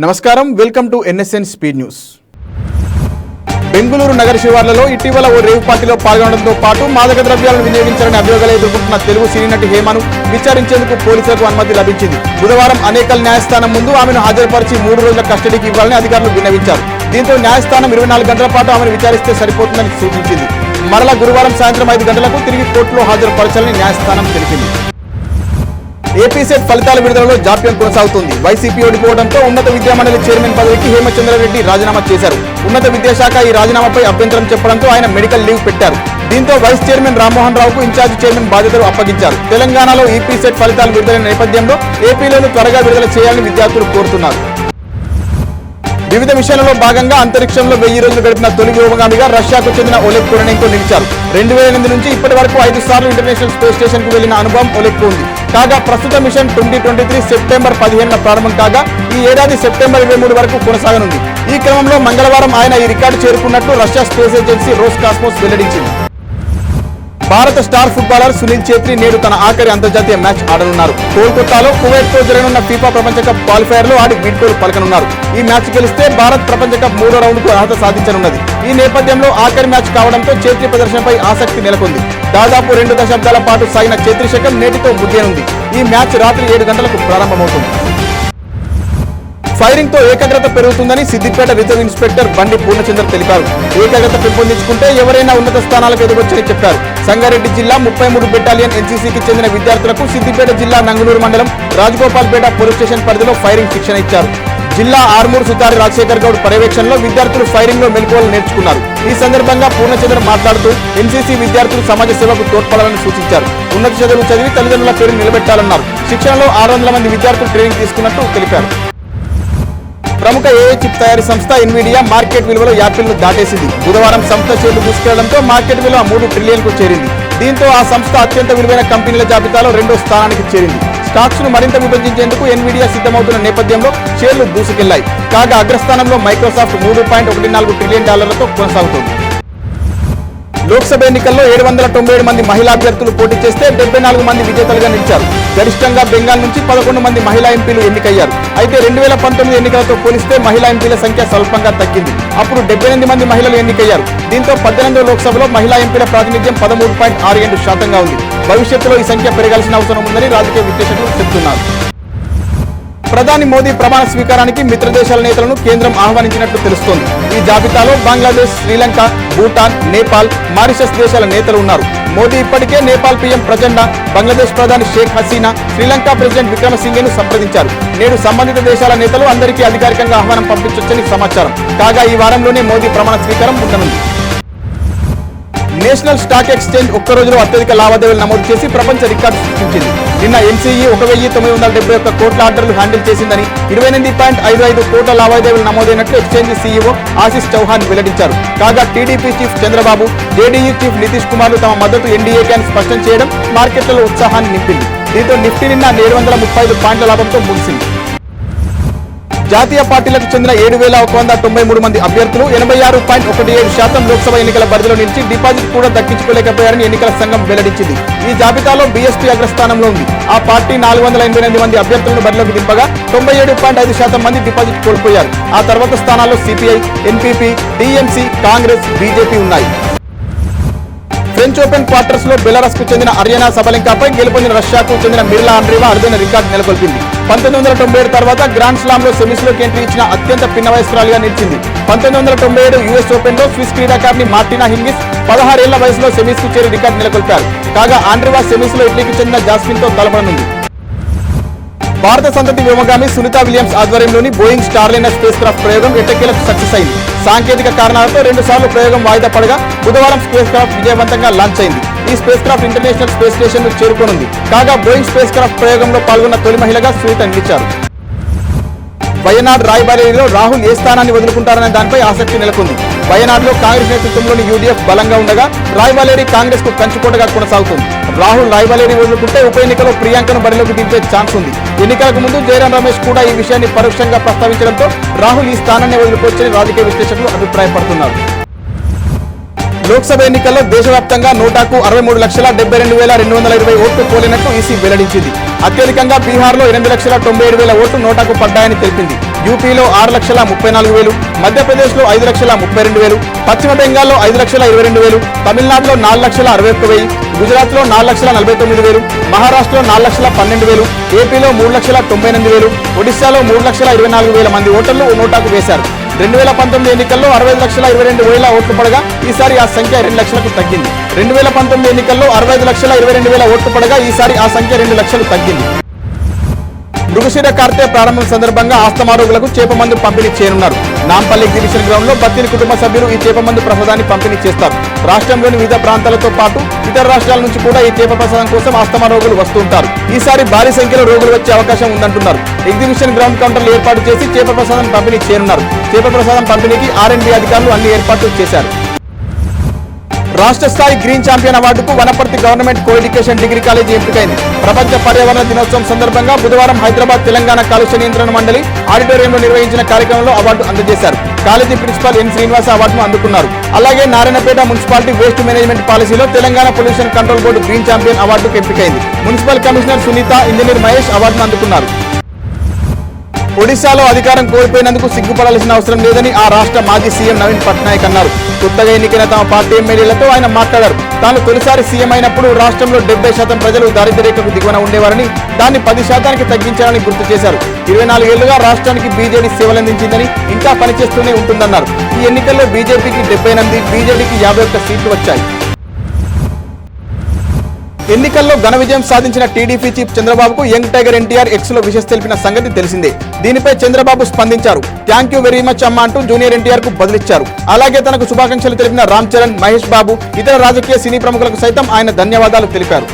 నమస్కారం, welcome to NSN speed news. Bengaluru నగర శివార్లలో ఇటీవల ఓ రేవ్ పార్టీలో పాల్గొనడంతో పాటు మాదక ద్రవ్యాలను వినియోగించాలని అభియోగాలు ఎదుర్కొంటున్న తెలుగు సినీ నటి హేమను విచారించేందుకు పోలీసులకు అనుమతి లభించింది. బుధవారం అనేకల్ న్యాయస్థానం ముందు ఆమెను హాజరుపరిచి 3 రోజుల కస్టడీకి ఇవ్వాలని అధికారులు విన్నవించారు. దీంతో న్యాయస్థానం 24 గంటల పాటు ఆమెను విచారిస్తే సరిపోతుందని సూచించింది. మరలా గురువారం సాయంత్రం 5 గంటలకు తిరిగి కోర్టులో హాజరుపరచాలని న్యాయస్థానం తెలిపింది. ఏపీ సెట్ ఫలితాల విడుదలలో జాప్యం కొనసాగుతుంది. వైసీపీ ఓడిపోవడంతో ఉన్నత విద్యామండలి చైర్మన్ పదవికి హేమచంద్రారెడ్డి రాజీనామా చేశారు. ఉన్నత విద్యాశాఖ ఈ రాజీనామాపై అభ్యంతరం చెప్పడంతో ఆయన మెడికల్ లీవ్ పెట్టారు. దీంతో వైస్ చైర్మన్ రామ్మోహన్ రావుకు ఇన్ఛార్జ్ చైర్మన్ బాధ్యతలు అప్పగించారు. తెలంగాణలో ఏపీ సెట్ ఫలితాలు విడుదలైన నేపథ్యంలో ఏపీలోనూ త్వరగా విడుదల చేయాలని విద్యార్థులు కోరుతున్నారు. వివిధ విషయాలలో భాగంగా అంతరిక్షంలో 1000 రోజులు గడిపిన తొలి వ్యోమగామిగా రష్యాకు చెందిన ఒలెగ్ కురనెంకో నిలిచారు. 2008 నుంచి ఇప్పటి వరకు 5 సార్లు ఇంటర్నేషనల్ స్పేస్ స్టేషన్ కు వెళ్లిన అనుభవం ఒలెగ్కు ఉంది. కాగా ప్రస్తుత మిషన్ 2023 సెప్టెంబర్ 15న ప్రారంభం కాగా ఈ ఏడాది సెప్టెంబర్ 23 వరకు కొనసాగనుంది. ఈ క్రమంలో మంగళవారం ఆయన ఈ రికార్డు చేరుకున్నట్లు రష్యా స్పేస్ ఏజెన్సీ రోస్కాస్మోస్ వెల్లడించింది. భారత స్టార్ ఫుట్బాలర్ సునీల్ ఛేత్రి నేడు తన ఆఖరి అంతర్జాతీయ మ్యాచ్ ఆడనున్నారు. కోల్కతాలో కువైట్తో జరగనున్న ఫీఫా ప్రపంచ కప్ క్వాలిఫైర్లో ఆడి వీడ్కోలు పలకనున్నారు. ఈ మ్యాచ్ గెలిస్తే భారత్ ప్రపంచ కప్ 3వ రౌండ్కు అర్హత సాధించనున్నది. ఈ నేపథ్యంలో ఆఖరి మ్యాచ్ కావడంతో ఛేత్రి ప్రదర్శనపై ఆసక్తి నెలకొంది. దాదాపు 2 దశాబ్దాల పాటు సాగిన ఛేత్రి శకం నేటితో ముగియనుంది. ఈ మ్యాచ్ రాత్రి 7 గంటలకు ప్రారంభమవుతుంది. ఫైరింగ్ తో ఏకాగ్రత పెరుగుతుందని సిద్దిపేట రిజర్వ్ ఇన్స్పెక్టర్ బండి పూర్ణచంద్ర తెలిపారు. ఏకాగ్రత పెంపొందించుకుంటే ఎవరైనా ఉన్నత స్థానాలకు ఎదగొచ్చని చెప్పారు. సంగారెడ్డి జిల్లా 33 బెటాలియన్ ఎన్సీసీకి చెందిన విద్యార్థులకు సిద్దిపేట జిల్లా నంగునూరు మండలం రాజగోపాల్పేట పోలీస్ స్టేషన్ పరిధిలో ఫైరింగ్ శిక్షణ ఇచ్చారు. జిల్లా ఆర్మూర్ సుతారి రాజశేఖర్ గౌడ్ పర్యవేక్షణలో విద్యార్థులు ఫైరింగ్ లో మెలకువలు నేర్చుకున్నారు. ఈ సందర్భంగా పూర్ణచంద్ర మాట్లాడుతూ ఎన్సీసీ విద్యార్థులు సమాజ సేవకు తోడ్పడాలని సూచించారు. ఉన్నత చదువులు చదివి తల్లిదండ్రుల పేరు నిలబెట్టాలన్నారు. శిక్షణలో 600 మంది విద్యార్థులు ట్రైనింగ్ తీసుకున్నట్టు తెలిపారు. ప్రముఖ ఏఐ చిప్ తయారీ సంస్థ ఎన్విడియా మార్కెట్ విలువలో యాపిల్ ను దాటేసింది. బుధవారం సంస్థ షేర్లు దూసుకెళ్లడంతో మార్కెట్ విలువ 3 ట్రిలియన్కు చేరింది. దీంతో ఆ సంస్థ అత్యంత విలువైన కంపెనీల జాబితాలో 2వ స్థానానికి చేరింది. స్టాక్స్ ను మరింత విభజించేందుకు ఎన్విడియా సిద్ధమవుతున్న నేపథ్యంలో షేర్లు దూసుకెళ్లాయి. కాగా అగ్రస్థానంలో మైక్రోసాఫ్ట్ $3.14 ట్రిలియన్ కొనసాగుతోంది. లోక్సభ ఎన్నికల్లో 797 మంది మహిళా అభ్యర్థులు పోటీ చేస్తే 74 మంది విజేతలుగా నిలిచారు. గరిష్టంగా బెంగాల్ నుంచి 11 మంది మహిళా ఎంపీలు ఎన్నికయ్యారు. అయితే 2019 ఎన్నికలతో పోలిస్తే మహిళా ఎంపీల సంఖ్య స్వల్పంగా తగ్గింది. అప్పుడు 78 మంది మహిళలు ఎన్నికయ్యారు. దీంతో 18వ లోక్సభలో మహిళా ఎంపీల ప్రాతినిధ్యం 13.67% ఉంది. భవిష్యత్తులో ఈ సంఖ్య పెరగాల్సిన అవసరం ఉందని రాజకీయ విశ్లేషకులు చెబుతున్నారు. ప్రధాని మోదీ ప్రమాణ స్వీకారానికి మిత్ర దేశాల నేతలను కేంద్రం ఆహ్వానించినట్లు తెలుస్తోంది. ఈ జాబితాలో బంగ్లాదేశ్, శ్రీలంక, భూటాన్, నేపాల్, మారిషస్ దేశాల నేతలు ఉన్నారు. మోదీ ఇప్పటికే నేపాల్ పీఎం ప్రచండ, బంగ్లాదేశ్ ప్రధాని షేక్ హసీనా, శ్రీలంక ప్రెసిడెంట్ విక్రమసింఘేను సంప్రదించారు. నేడు సంబంధిత దేశాల నేతలు అందరికీ అధికారికంగా ఆహ్వానం పంపించొచ్చని సమాచారం. కాగా ఈ వారంలోనే మోదీ ప్రమాణ స్వీకారం ఉండనుంది. నేషనల్ స్టాక్ ఎక్స్చేంజ్ ఒక్క రోజులో అత్యధిక లావాదేవీలు నమోదు చేసి ప్రపంచ రికార్డు సృష్టించింది. నిన్న ఎన్సీఈ 1971 కోట్ల ఆర్డర్లు హ్యాండిల్ చేసిందని, 28.55 కోట్ల లావాదేవీలు నమోదైనట్లు ఎక్స్చేంజ్ సీఈఓ ఆశిష్ చౌహాన్ వెల్లడించారు. కాగా టీడీపీ చీఫ్ చంద్రబాబు, జేడీయూ చీఫ్ నితీష్ కుమార్లు తమ మద్దతు ఎన్డీఏకి అని స్పష్టం చేయడం మార్కెట్లలో ఉత్సాహాన్ని నింపింది. దీంతో నిఫ్టీ నిన్న 735 పాయింట్ల లాభంతో ముగిసింది. జాతీయ పార్టీలకు చెందిన 7193 మంది అభ్యర్థులు 86.17% లోక్సభ ఎన్నికల పరిధిలో నిలిచి డిపాజిట్ కూడా దక్కించుకోలేకపోయారని ఎన్నికల సంఘం వెల్లడించింది. ఈ జాబితాలో బీఎస్పీ అగ్రస్థానంలో ఉంది. ఆ పార్టీ 488 మంది అభ్యర్థులను బరిలోకి దింపగా 97.5% మంది డిపాజిట్ కోల్పోయారు. ఆ తర్వాత స్థానాల్లో CPI, NPP, TMC, Congress, BJP ఉన్నాయి. ఫ్రెంచ్ ఓపెన్ క్వార్టర్స్ లో బెలారస్ కు చెందిన అరియానా సబలెంకాపై గెలుపొందిన రష్యాకు చెందిన మిర్లా ఆండ్రీవా అరుదైన రికార్డు నెలకొల్పింది. 1997 తర్వాత గ్రాండ్ స్లామ్ లో సెమీస్ లోకి ఎంట్రీ ఇచ్చిన అత్యంత పిన్న వయస్కురాలిగా నిలిచింది. 1997 యుఎస్ ఓపెన్ లో స్విస్ క్రీడాకారిణి మార్టినా హింగిస్ 16 ఏళ్ల వయసులో సెమీస్ కు చేరి రికార్డు నెలకొల్పారు. కాగా ఆండ్రీవా సెమీస్ లో ఇటలీకి చెందిన జాస్మిన్ తో తలపడనుంది. భారత సంతతి వ్యోమగామి సునీతా విలియమ్స్ ఆధ్వర్యంలోని బోయింగ్ స్టార్లైనర్ స్పేస్ క్రాఫ్ట్ ప్రయోగం ఎట్టకేలకు సక్సెస్ అయింది. సాంకేతిక కారణాలతో 2 సార్లు ప్రయోగం వాయిదా పడగా బుధవారం స్పేస్ క్రాఫ్ట్ విజయవంతంగా లాంచ్ అయింది. ఈ space craft international space station ను చేరుకోనుంది. కాగా బోయింగ్ స్పేస్ క్రాఫ్ట్ ప్రయోగంలో పాల్గొన్న తొలి మహిళగా సునీత నిలిచారు. వయనాడ్ రాయ్బరేలీలో రాహుల్ ఏ స్థానాన్ని వదులుకుంటారనే దానిపై ఆసక్తి నెలకొంది. వయనాడ్లో కాంగ్రెస్ నేతృత్వంలోని యూడీఎఫ్ బలంగా ఉండగా రాయ్బరేలీ కాంగ్రెస్ కు కంచుకోటగా కొనసాగుతుంది. రాహుల్ రాయ్బరేలీ వదులుకుంటే ఉప ఎన్నికలో ప్రియాంకను బరిలోకి దింపే ఛాన్స్ ఉంది. ఎన్నికలకు ముందు జయరాం రమేష్ కూడా ఈ విషయాన్ని పరోక్షంగా ప్రస్తావించడంతో రాహుల్ ఈ స్థానాన్ని వదులుకోవచ్చని రాజకీయ విశ్లేషకులు అభిప్రాయపడుతున్నారు. లోక్సభ ఎన్నికల్లో దేశవ్యాప్తంగా నోటాకు 63,72,220 ఓట్లు పోలినట్లు ఈసీ వెల్లడించింది. అత్యధికంగా బీహార్లో 8,97,000 ఓట్లు నోటాకు పడ్డాయని తెలిపింది. యూపీలో 6,34,000, మధ్యప్రదేశ్లో 5,32,000, పశ్చిమ బెంగాల్లో 5,22,000, తమిళనాడులో 4,61,000, గుజరాత్లో 4,49,000, మహారాష్ట్రలో 4,12,000, ఏపీలో 3,98,000, ఒడిశాలో 3,24,000 మంది ఓటర్లు నోటాకు వేశారు. 2019 ఎన్నికల్లో 65,22,000 ఓట్లు పడగా ఈసారి ఆ సంఖ్య 2 లక్షలకు తగ్గింది. 2019 ఎన్నికల్లో 65,22,000 ఓట్లు పడగా ఈసారి ఆ సంఖ్య 2 లక్షలు తగ్గింది. మృగశిర కార్తె ప్రారంభం సందర్భంగా ఆస్తమా రోగులకు చేప మందు పంపిణీ చేయనున్నారు. నాంపల్లి ఎగ్జిబిషన్ గ్రౌండ్ లో బత్తిని కుటుంబ సభ్యులు ఈ చేప మందు ప్రసాదాన్ని పంపిణీ చేస్తారు. రాష్ట్రంలోని వివిధ ప్రాంతాలతో పాటు ఇతర రాష్ట్రాల నుంచి కూడా ఈ చేప ప్రసాదం కోసం ఆస్తమా రోగులు వస్తుంటారు. ఈసారి భారీ సంఖ్యలో రోగులు వచ్చే అవకాశం ఉందంటున్నారు. ఎగ్జిబిషన్ గ్రౌండ్ కౌంటర్లు ఏర్పాటు చేసి చేప ప్రసాదం పంపిణీ చేయనున్నారు. చేప ప్రసాదం పంపిణీకి R&B అధికారులు అన్ని ఏర్పాట్లు చేశారు. రాష్ట్ర స్థాయి గ్రీన్ ఛాంపియన్ అవార్డుకు Wanaparthy government co education degree college ఎంపికైంది. ప్రపంచ పర్యావరణ దినోత్సవం సందర్భంగా బుధవారం హైదరాబాద్ తెలంగాణ కాలుష్య నియంత్రణ మండలి ఆడిటోరియంలో నిర్వహించిన కార్యక్రమంలో అవార్డు అందజేశారు. కాలేజీ ప్రిన్సిపాల్ ఎన్ శ్రీనివాస అవార్డును అందుకున్నారు. అలాగే నారాయణపేట మున్సిపాలిటీ వేస్ట్ మేనేజ్మెంట్ పాలసీలో Telangana pollution control board green champion అవార్డుకు ఎంపికైంది. Municipal commissioner Sunitha, engineer Mahesh అవార్డును అందుకున్నారు. ఒడిశాలో అధికారం కోల్పోయినందుకు సిగ్గుపడాల్సిన అవసరం లేదని ఆ రాష్ట్ర మాజీ సీఎం నవీన్ పట్నాయక్ అన్నారు. కొత్తగా ఎన్నికైన తమ పార్టీ ఎమ్మెల్యేలతో ఆయన మాట్లాడారు. తాను తొలిసారి సీఎం అయినప్పుడు రాష్ట్రంలో 70% ప్రజలు దారిద్ర్య రేఖకు దిగువన ఉండేవారని, దాన్ని 10% తగ్గించాలని గుర్తు చేశారు. 24 ఏళ్లుగా రాష్ట్రానికి బీజేడీ సేవలందించిందని, ఇంకా పనిచేస్తూనే ఉంటుందన్నారు. ఈ ఎన్నికల్లో బీజేపీకి 78, బీజేడీకి 51 సీట్లు వచ్చాయి. ఎన్నికల్లో ఘన విజయం సాధించిన టీడీపీ చీఫ్ చంద్రబాబుకు యంగ్ టైగర్ ఎన్టీఆర్ ఎక్స్ లో విషెస్ తెలిపిన సంగతి తెలిసిందే. దీనిపై చంద్రబాబు స్పందించారు. థ్యాంక్ యూ వెరీ మచ్ అమ్మ అంటూ జూనియర్ ఎన్టీఆర్ కు బదులిచ్చారు. అలాగే తనకు శుభాకాంక్షలు తెలిపిన రామ్ చరణ్, మహేష్ బాబు, ఇతర రాజకీయ సినీ ప్రముఖులకు సైతం ఆయన ధన్యవాదాలు తెలిపారు.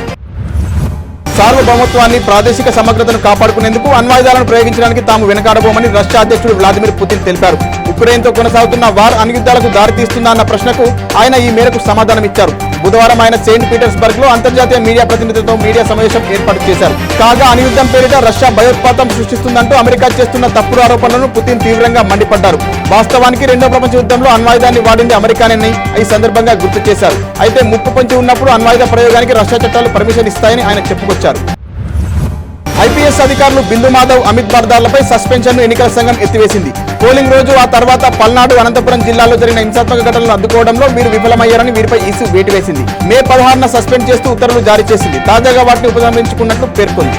సార్వభౌమత్వాన్ని, ప్రాదేశిక సమగ్రతను కాపాడుకునేందుకు అణ్వాయుధాలను ప్రయోగించడానికి తాము వెనకాడబోమని రష్యా అధ్యక్షుడు వ్లాదిమిర్ పుతిన్ తెలిపారు. ఉక్రెయిన్తో కొనసాగుతున్న వార్ అణ్యుద్ధాలకు దారితీస్తుందా అన్న ప్రశ్నకు ఆయన ఈ మేరకు సమాధానమిచ్చారు. బుధవారం ఆయన సెయింట్ పీటర్స్బర్గ్ లో అంతర్జాతీయ మీడియా ప్రతినిధులతో మీడియా సమావేశం ఏర్పాటు చేశారు. కాగా అణ్యుద్ధం పేరిట రష్యా భయోత్పాతం సృష్టిస్తుందంటూ అమెరికా చేస్తున్న తప్పుడు ఆరోపణలను పుతిన్ తీవ్రంగా మండిపడ్డారు. వాస్తవానికి 2వ ప్రపంచ యుద్ధంలో అణ్వాయుధాన్ని వాడింది అమెరికానని ఈ సందర్భంగా గుర్తు చేశారు. అయితే ముప్పు పొంచి ఉన్నప్పుడు అణ్వాయుధ ప్రయోగానికి రష్యా చట్టాలు పర్మిషన్ ఇస్తాయని ఆయన చెప్పుకొచ్చారు. ఐపీఎస్ అధికారులు బిందు మాధవ్, అమిత్ బర్దార్లపై సస్పెన్షన్ ను ఎన్నికల సంఘం ఎత్తివేసింది. పోలింగ్ రోజు ఆ తర్వాత పల్నాడు, అనంతపురం జిల్లాలో జరిగిన హింసాత్మక ఘటనలను అడ్డుకోవడంలో వీరు విఫలమయ్యారని వీరిపై ఈసీ వేటు వేసింది. మే 16న సస్పెండ్ చేస్తూ ఉత్తర్వులు జారీ చేసింది. తాజాగా వాటిని ఉపసంహరించుకున్నట్లు పేర్కొంది.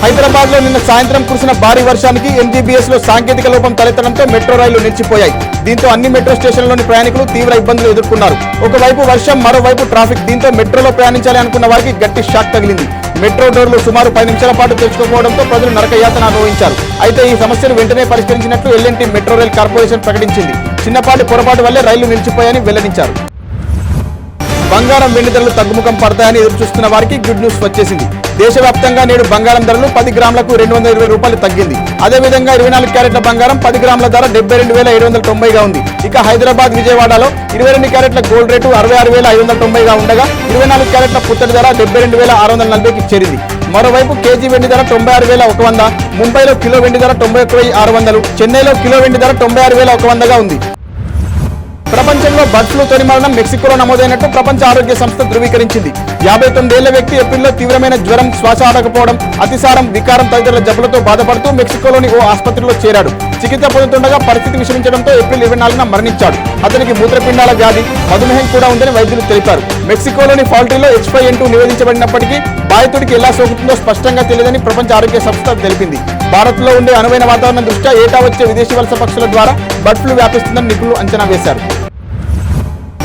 హైదరాబాద్ లో నిన్న సాయంత్రం కురిసిన భారీ వర్షానికి ఎంజీబీఎస్ లో సాంకేతిక లోపం తలెత్తడంతో మెట్రో రైళ్లు నిలిచిపోయాయి. దీంతో అన్ని మెట్రో స్టేషన్లలోని ప్రయాణికులు తీవ్ర ఇబ్బందులు ఎదుర్కొన్నారు. ఒకవైపు వర్షం, మరోవైపు ట్రాఫిక్. దీంతో మెట్రోలో ప్రయాణించాలి అనుకున్న వారికి గట్టి షాక్ తగిలింది. మెట్రో డోర్లు సుమారు 10 నిమిషాల పాటు తెరుచుకోకపోవడంతో ప్రజలు నరకయాతన అనుభవించారు. అయితే ఈ సమస్యను వెంటనే పరిష్కరించినట్లు ఎల్ఎన్టీ మెట్రో రైల్ కార్పొరేషన్ ప్రకటించింది. చిన్నపాటి పొరపాటు వల్లే రైళ్లు నిలిచిపోయాయని వెల్లడించారు. బంగారం, వెండి ధరలు తగ్గుముఖం పడతాయని ఎదురుచూస్తున్న వారికి గుడ్ న్యూస్ వచ్చేసింది. దేశవ్యాప్తంగా నేడు బంగారం ధరలు 10 గ్రాములకు 220 రూపాయలు తగ్గింది. అదేవిధంగా 24 క్యారెట్ల బంగారం 10 గ్రాముల ధర 72,790గా ఉంది. ఇక హైదరాబాద్, విజయవాడలో 22 క్యారెట్ల గోల్డ్ రేటు 66,590గా ఉండగా 24 క్యారెట్ల పుత్తడి ధర 72,640కి చేరింది. మరోవైపు కేజీ వెండి ధర 96,100, ముంబైలో కిలో వెండి ధర 91,600, చెన్నైలో కిలో వెండి ధర 96,100గా ఉంది. ప్రపంచంలో బర్డ్ ఫ్లూ తొలి మరణం మెక్సికోలో నమోదైనట్టు ప్రపంచ ఆరోగ్య సంస్థ ధృవీకరించింది. 59 ఏళ్ల వ్యక్తి ఏప్రిల్లో తీవ్రమైన జ్వరం, శ్వాస ఆడకపోవడం, అతిసారం, వికారం తదితర జబ్బులతో బాధపడుతూ మెక్సికోలోని ఓ ఆసుపత్రిలో చేరాడు. చికిత్స పొందుతుండగా పరిస్థితి విషమించడంతో ఏప్రిల్ 24న మరణించాడు. అతనికి మూత్రపిండాల వ్యాధి, మధుమేహం కూడా ఉందని వైద్యులు తెలిపారు. మెక్సికోలోని పౌల్ట్రీలో H5N2 నివేదించబడినప్పటికీ బాధితుడికి ఎలా సోకుతుందో స్పష్టంగా తెలియదని ప్రపంచ ఆరోగ్య సంస్థ తెలిపింది. భారత్లో ఉండే అనువైన వాతావరణం దృష్ట్యా ఏటా వచ్చే విదేశీ వలస పక్షుల ద్వారా బర్డ్ ఫ్లూ వ్యాపిస్తుందని నిపుణులు అంచనా వేశారు.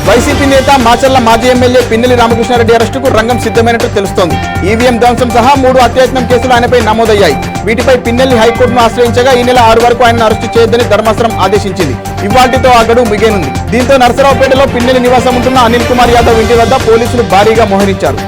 వైసీపీ నేత మాచర్ల మాజీ ఎమ్మెల్యే పిన్నెల్లి రామకృష్ణారెడ్డి అరెస్టుకు రంగం సిద్ధమైనట్టు తెలుస్తోంది. ఈవీఎం ధ్వంసం సహా 3 అత్యాయత్నం కేసులు ఆయనపై నమోదయ్యాయి. వీటిపై పిన్నెల్లి హైకోర్టును ఆశ్రయించగా ఈ నెల 6 వరకు ఆయనను అరెస్టు చేయొద్దని ధర్మాసనం ఆదేశించింది. ఇవాల్టితో ఆ గడువు ముగియనుంది. దీంతో నరసరావుపేటలో పిన్నెల్లి నివాసం ఉంటున్న అనిల్ కుమార్ యాదవ్ ఇంటి వద్ద పోలీసులు భారీగా మోహరించారు.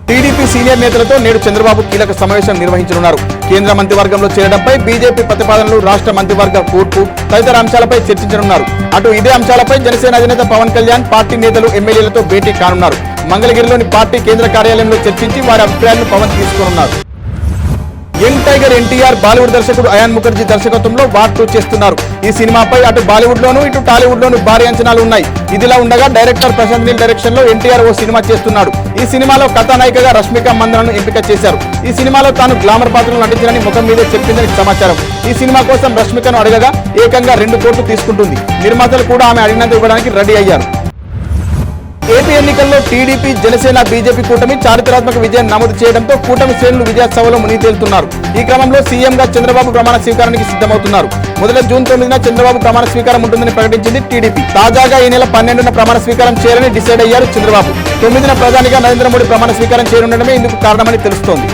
టీడీపీ సీనియర్ నేతలతో నేడు చంద్రబాబు కీలక సమావేశం నిర్వహించనున్నారు. కేంద్ర మంత్రివర్గంలో చేరడంపై బీజేపీ ప్రతిపాదనలు, రాష్ట్ర మంత్రివర్గ కూర్పు తదితర అంశాలపై చర్చించనున్నారు. అటు ఇదే అంశాలపై జనసేన అధినేత పవన్ కళ్యాణ్ పార్టీ నేతలు, ఎమ్మెల్యేలతో భేటీ కానున్నారు. మంగళగిరిలోని పార్టీ కేంద్ర కార్యాలయంలో చర్చించి వారి అభిప్రాయాలను పవన్ తీసుకోనున్నారు. యంగ్ టైగర్ ఎన్టీఆర్ బాలీవుడ్ దర్శకుడు అయాన్ ముఖర్జీ దర్శకత్వంలో వార్ 2 చేస్తున్నారు. ఈ సినిమాపై అటు బాలీవుడ్ లోను ఇటు టాలీవుడ్ లోను భారీ అంచనాలు ఉన్నాయి. ఇదిలా ఉండగా డైరెక్టర్ ప్రశాంత్ నీల్ డైరెక్షన్ లో ఎన్టీఆర్ ఓ సినిమా చేస్తున్నాడు. ఈ సినిమాలో కథానాయికగా రష్మిక మందనను ఎంపిక చేశారు. ఈ సినిమాలో తాను గ్లామర్ పాత్రలు నటించాలని ముఖం మీదే చెప్పిందని సమాచారం. ఈ సినిమా కోసం రష్మికను అడగగా ఏకంగా 2 కోట్లు తీసుకుంటుంది. నిర్మాతలు కూడా ఆమె అడిగినంత ఇవ్వడానికి రెడీ అయ్యారు. ఏపీ ఎన్నికల్లో టీడీపీ, జనసేన, బీజేపీ కూటమి చారిత్రాత్మక విజయం నమోదు చేయడంతో కూటమి శ్రేణులు విజయోత్సవంలో మునిగి తేలుతున్నారు. ఈ క్రమంలో సీఎంగా చంద్రబాబు ప్రమాణ స్వీకారానికి సిద్ధమవుతున్నారు. మొదట జూన్ 9న చంద్రబాబు ప్రమాణ స్వీకారం ఉంటుందని ప్రకటించింది టీడీపీ. తాజాగా ఈ నెల 12న ప్రమాణ స్వీకారం చేయాలని డిసైడ్ అయ్యారు చంద్రబాబు. 9న ప్రధానిగా నరేంద్ర మోడీ ప్రమాణ స్వీకారం చేయనుండడమే ఇందుకు కారణమని తెలుస్తోంది.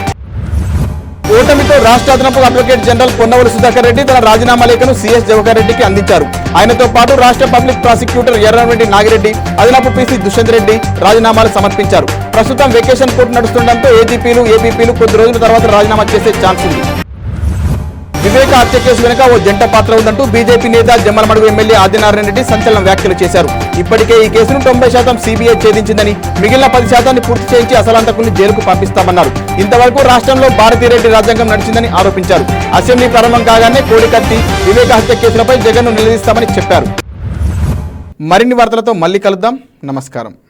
ఓటమితో రాష్ట్ర అదనపు అడ్వకేట్ జనరల్ పొన్నవోలు సుధాకర్ రెడ్డి తన రాజీనామా లేఖను సీఎస్ జవహర్ రెడ్డికి అందించారు. ఆయనతో పాటు రాష్ట్ర పబ్లిక్ ప్రాసిక్యూటర్ ఎర్రవెంటి నాగిరెడ్డి, అదనపు పీసీ దుష్యంత్ రెడ్డి రాజీనామాలు సమర్పించారు. ప్రస్తుతం వెకేషన్ కోర్టు నడుస్తుండటంతో ఏజీపీలు, ఏపీపీలు కొద్ది రోజుల తర్వాత రాజీనామా చేసే ఛాన్స్ ఉంది. వివేక హత్య కేసు వెనుక ఓ జంట పాత్ర ఉందంటూ బీజేపీ నేత జమ్మలమడుగు ఎమ్మెల్యే ఆదినారాయణ రెడ్డి సంచలన వ్యాఖ్యలు చేశారు. ఇప్పటికే ఈ కేసును 90% సీబీఐ ఛేదించిందని, మిగిలిన 10% పూర్తి చేయించి అసలంతకుల్ని జైలుకు పంపిస్తామన్నారు. ఇంతవరకు రాష్ట్రంలో భారతీరెడ్డి రాజ్యాంగం నడిచిందని ఆరోపించారు. అసెంబ్లీ ప్రారంభం కాగానే కోడికత్తి, వివేక హత్య కేసులపై జగన్ను నిలదీస్తామని చెప్పారు. మరిన్ని వార్తలతో మళ్ళీ కలుద్దాం. నమస్కారం.